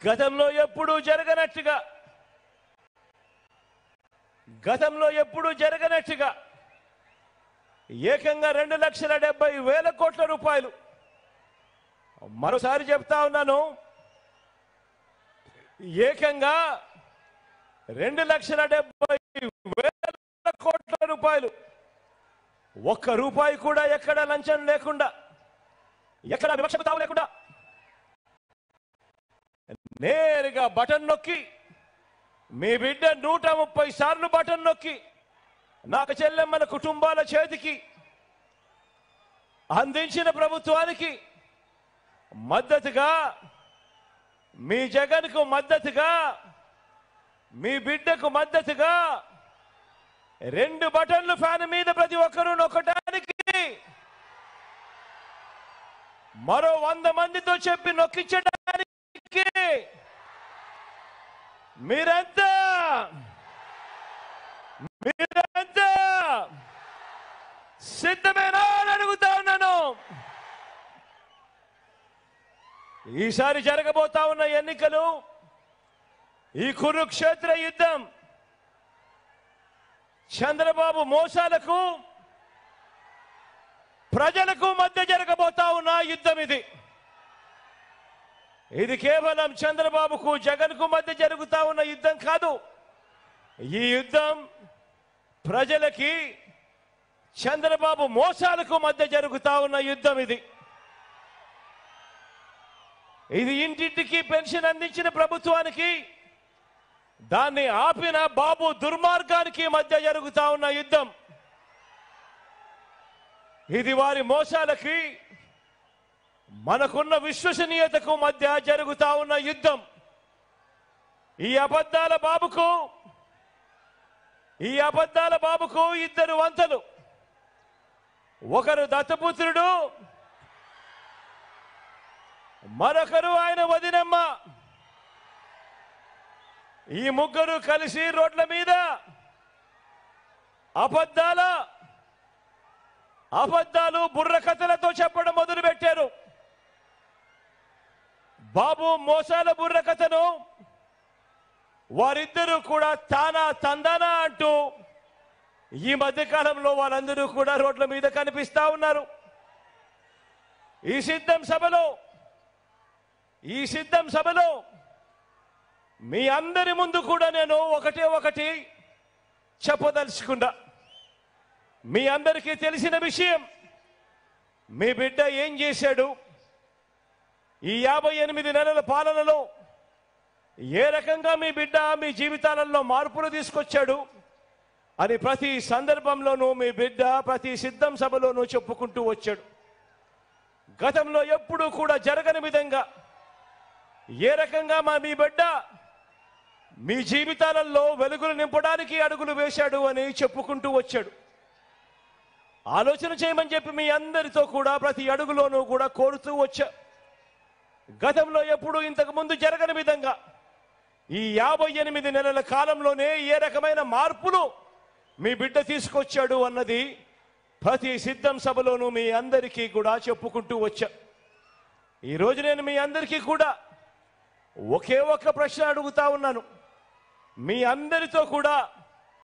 గతంలో ఎప్పుడూ జరగనట్టుగా ఏకంగా 2,70,000 కోట్ల రూపాయలు. మరోసారి చెప్తా ఉన్నాను, ఏకంగా 2,70,000 కోట్ల రూపాయలు. ఒక్క రూపాయి కూడా ఎక్కడ లంచం లేకుండా, ఎక్కడ వివక్షకు తావు లేకుండా నేరుగా బటన్ నొక్కి, మీ బిడ్డ 130 సార్లు బటన్ నొక్కి నాకు చెల్లెమ్మల కుటుంబాల చేతికి అందించిన ప్రభుత్వానికి మద్దతుగా, మీ జగన్కు మద్దతుగా, మీ బిడ్డకు మద్దతుగా 2 బటన్లు ఫ్యాన్ మీద ప్రతి ఒక్కరూ నొక్కడానికి మరో 100 మందితో చెప్పి నొక్కించడానికి మీరంతా సిద్ధమేనా అని అడుగుతా ఉన్నాను. ఈసారి జరగబోతా ఉన్న ఎన్నికలు, ఈ కురుక్షేత్ర యుద్ధం చంద్రబాబు మోసాలకు ప్రజలకు మధ్య జరగబోతా ఉన్న యుద్ధం ఇది. ఇది కేవలం చంద్రబాబుకు జగన్కు మధ్య జరుగుతా ఉన్న యుద్ధం కాదు. ఈ యుద్ధం ప్రజలకి చంద్రబాబు మోసాలకు మధ్య జరుగుతా ఉన్న యుద్ధం ఇది. ఇది ఇంటింటికి పెన్షన్ అందించిన ప్రభుత్వానికి, దాన్ని ఆపిన బాబు దుర్మార్గానికి మధ్య జరుగుతా ఉన్న యుద్ధం. ఇది వారి మోసాలకి మనకున్న విశ్వసనీయతకు మధ్య జరుగుతా ఉన్న యుద్ధం. ఈ అబద్ధాల బాబుకు 2 వంతలు. ఒకరు దత్తపుత్రుడు, మరొకరు ఆయన వదినమ్మ. ఈ ముగ్గురు కలిసి రోడ్ల మీద అబద్ధాలు బుర్రకథలతో చెప్పడం మొదలుపెట్టారు. బాబు మోసాల బుర్రకథను వారిద్దరూ కూడా తానా తందానా అంటూ ఈ మధ్య కాలంలో వాళ్ళందరూ కూడా రోడ్ల మీద కనిపిస్తా ఉన్నారు. ఈ సిద్ధం సభలో మీ అందరి ముందు కూడా నేను ఒకటి చెప్పదలుచుకున్నా. మీ అందరికీ తెలిసిన విషయం, మీ బిడ్డ ఏం చేశాడు, ఈ 58 నెలల పాలనలో ఏ రకంగా మీ బిడ్డ మీ జీవితాలలో మార్పులు తీసుకొచ్చాడు అని ప్రతి సందర్భంలోనూ మీ బిడ్డ ప్రతి సిద్ధం సభలోనూ చెప్పుకుంటూ వచ్చాడు. గతంలో ఎప్పుడూ కూడా జరగని విధంగా ఏ రకంగా మీ బిడ్డ మీ జీవితాలలో వెలుగులు నింపడానికి అడుగులు వేశాడు అని చెప్పుకుంటూ వచ్చాడు. ఆలోచన చేయమని చెప్పి మీ అందరితో కూడా ప్రతి అడుగులోనూ కూడా కోరుతూ వచ్చా. గతంలో ఎప్పుడు ఇంతకు ముందు జరగని విధంగా ఈ 58 నెలల కాలంలోనే ఏ రకమైన మార్పులు మీ బిడ్డ తీసుకొచ్చాడు అన్నది ప్రతి సిద్ధం సభలోనూ మీ అందరికీ కూడా చెప్పుకుంటూ వచ్చా. ఈరోజు నేను మీ అందరికీ కూడా ఒకే ఒక్క ప్రశ్న అడుగుతా ఉన్నాను. మీ అందరితో కూడా